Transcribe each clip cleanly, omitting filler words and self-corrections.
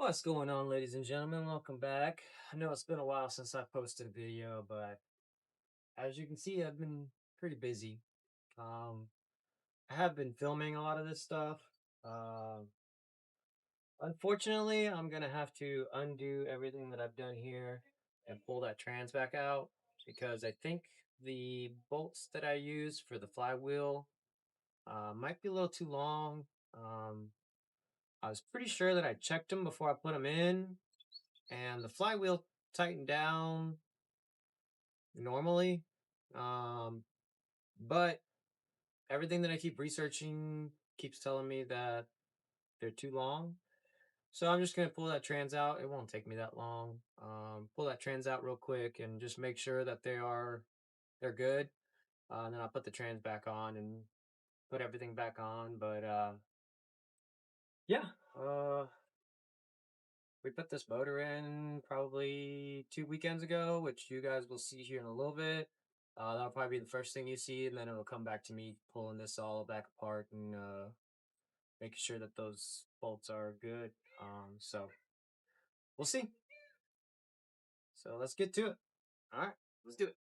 What's going on, ladies and gentlemen? Welcome back. I know it's been a while since I posted a video, but as you can see, I've been pretty busy. Um, I have been filming a lot of this stuff. Uh, Unfortunately, I'm gonna have to undo everything that I've done here and pull that trans back out because I think the bolts that I use for the flywheel might be a little too long. Um, I was pretty sure that I checked them before I put them in, and the flywheel tightened down normally. Um, but everything that I keep researching keeps telling me that they're too long. So I'm just gonna pull that trans out. It won't take me that long. Pull that trans out real quick and just make sure that they're good. And then I'll put the trans back on and put everything back on. But yeah, uh, we put this motor in probably 2 weekends ago, which you guys will see here in a little bit. That'll probably be the first thing you see, and then it'll come back to me pulling this all back apart and making sure that those bolts are good. So we'll see. So let's get to it. All right, let's do it.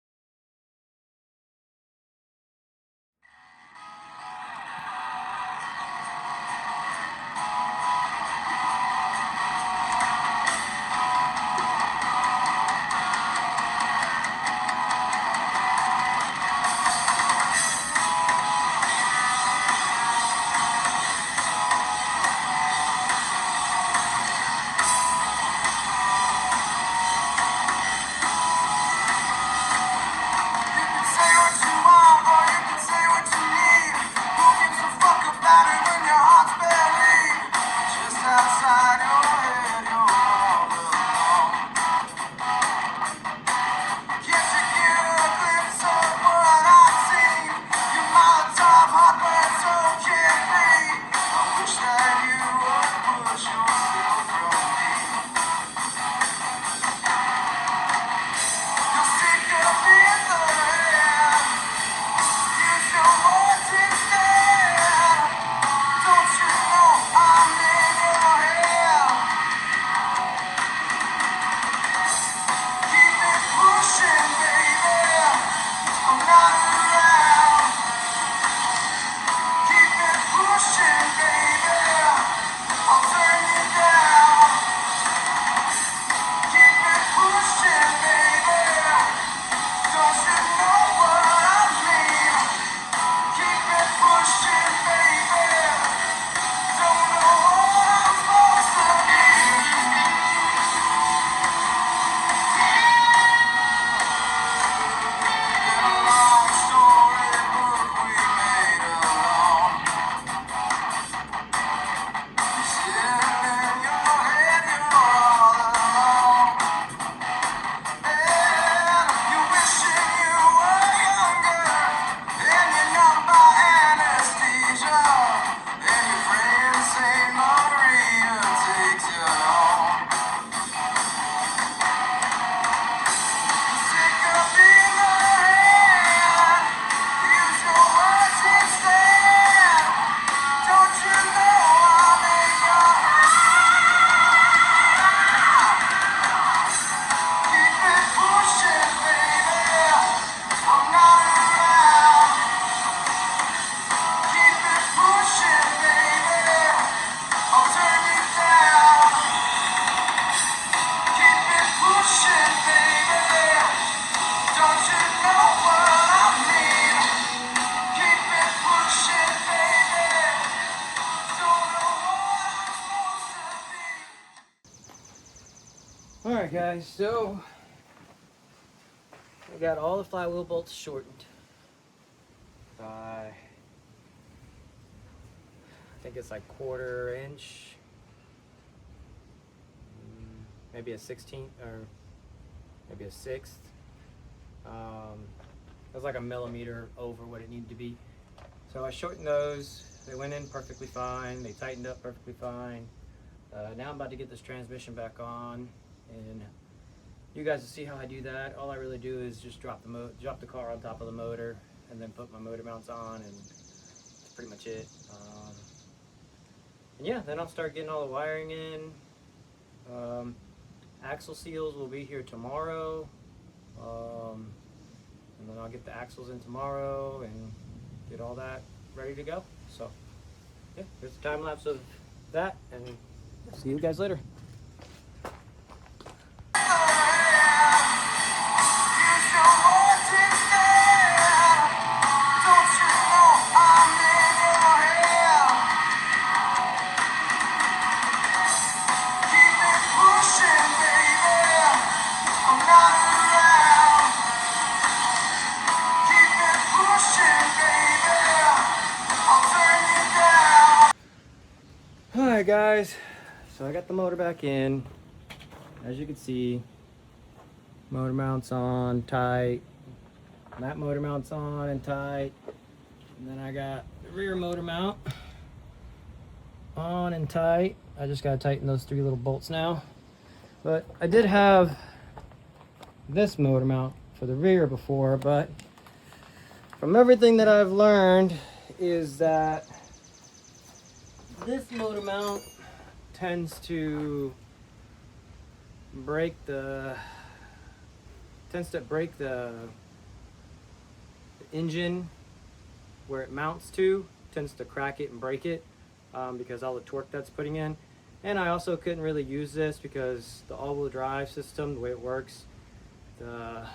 Say what you want, or you can say what you need. Who gives a fuck about it when your heart's barely just outside your head? You're all alone. Guess you get a glimpse of what I've seen. Your Molotov heart burns so carefree. I wish that you would push yourself from me. You're sick of being the head. Use your words instead. Don't you know I'm in your head? Keep it pushing, baby. I'm not around. Keep it pushing, baby. I'll turn you down. Keep it pushing, baby. Don't you know what I mean? Keep it pushing, baby. Don't know what I'm supposed to be. Long storybook we made alone. Sitting in your head, you're all alone. And you're wishing you were younger. And you're numb by anesthesia. And your friend Saint Maria takes you home. Sick of being the hand. Use your words instead. Don't you know I'm in your Keep it pushing, baby. I'm not around. Keep it pushing, baby. I'll turn you down. Keep it pushing, baby. Don't you know what I mean? Keep it pushing, baby. Don't know what I'm supposed to be. All right, guys. So I got all the flywheel bolts shortened by I think it's like 1/4 inch, maybe a 16th or maybe a sixth. It was like a millimeter over what it needed to be. So I shortened those. They went in perfectly fine. They tightened up perfectly fine. Now I'm about to get this transmission back on, and you guys will see how I do that. All I really do is just drop the car on top of the motor, and then put my motor mounts on, and that's pretty much it. And yeah, then I'll start getting all the wiring in, Axle seals will be here tomorrow, and then I'll get the axles in tomorrow and get all that ready to go. So yeah, here's the time lapse of that, and see you guys later. Alright guys, so I got the motor back in. As you can see, motor mounts on tight, that motor mounts on and tight, and then I got the rear motor mount on and tight. I just gotta tighten those 3 little bolts now. But I did have this motor mount for the rear before, but from everything that I've learned is that this motor mount tends to break the engine where it mounts to, tends to crack it and break it because all the torque that's putting in. And I also couldn't really use this because the all-wheel drive system, the way it works, the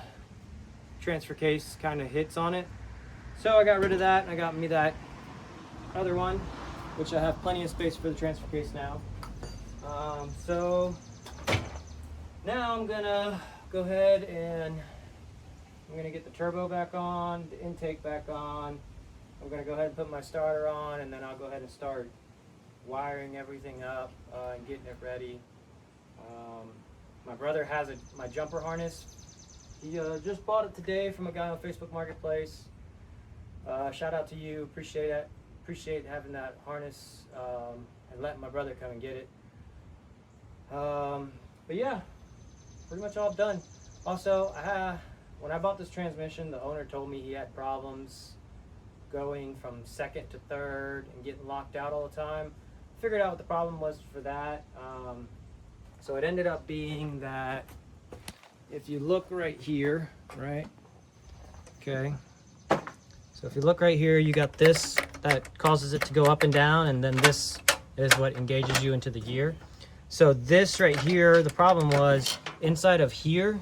transfer case kind of hits on it. So I got rid of that and I got me that other one, which I have plenty of space for the transfer case now. So now I'm gonna go ahead and I'm gonna get the turbo back on, the intake back on. I'm gonna go ahead and put my starter on, and then I'll go ahead and start wiring everything up and getting it ready. My brother has my jumper harness. He just bought it today from a guy on Facebook Marketplace. Shout out to you, appreciate it. Appreciate having that harness and letting my brother come and get it. But yeah, pretty much all done. Also, when I bought this transmission, the owner told me he had problems going from second to third and getting locked out all the time. Figured out what the problem was for that. So it ended up being that if you look right here, right? Okay. So if you look right here, you got this that causes it to go up and down, and then this is what engages you into the gear. So this right here, the problem was inside of here,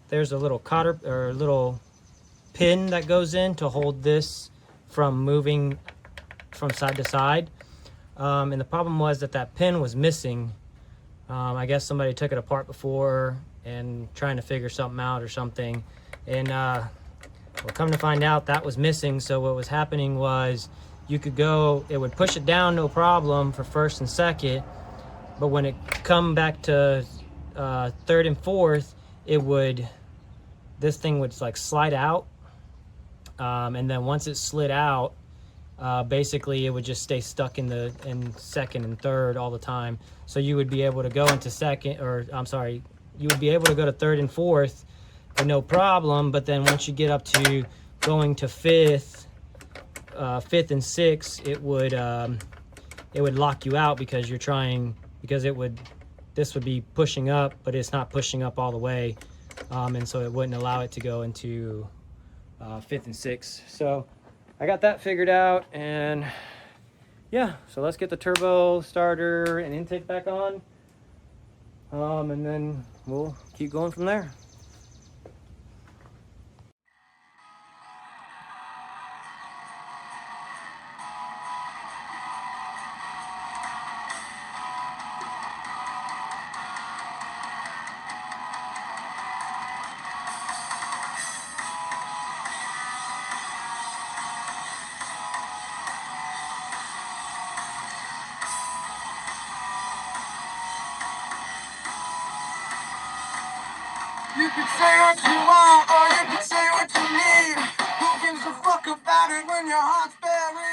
there's a little cotter or a little pin that goes in to hold this from moving from side to side. And the problem was that pin was missing. I guess somebody took it apart before and trying to figure something out or something. And well, come to find out that was missing. So what was happening was you could go, it would push it down no problem for first and second, but when it come back to third and fourth, this thing would like slide out. And then once it slid out, basically it would just stay stuck in second and third all the time. So you would be able to go into you would be able to go to third and fourth with no problem. But then once you get up to going to fifth and sixth, it would lock you out because this would be pushing up, but it's not pushing up all the way. And so it wouldn't allow it to go into fifth and sixth. So I got that figured out, and yeah, so let's get the turbo, starter, and intake back on, and then we'll keep going from there. You can say what you want, or you can say what you need. Who gives a fuck about it when your heart's buried?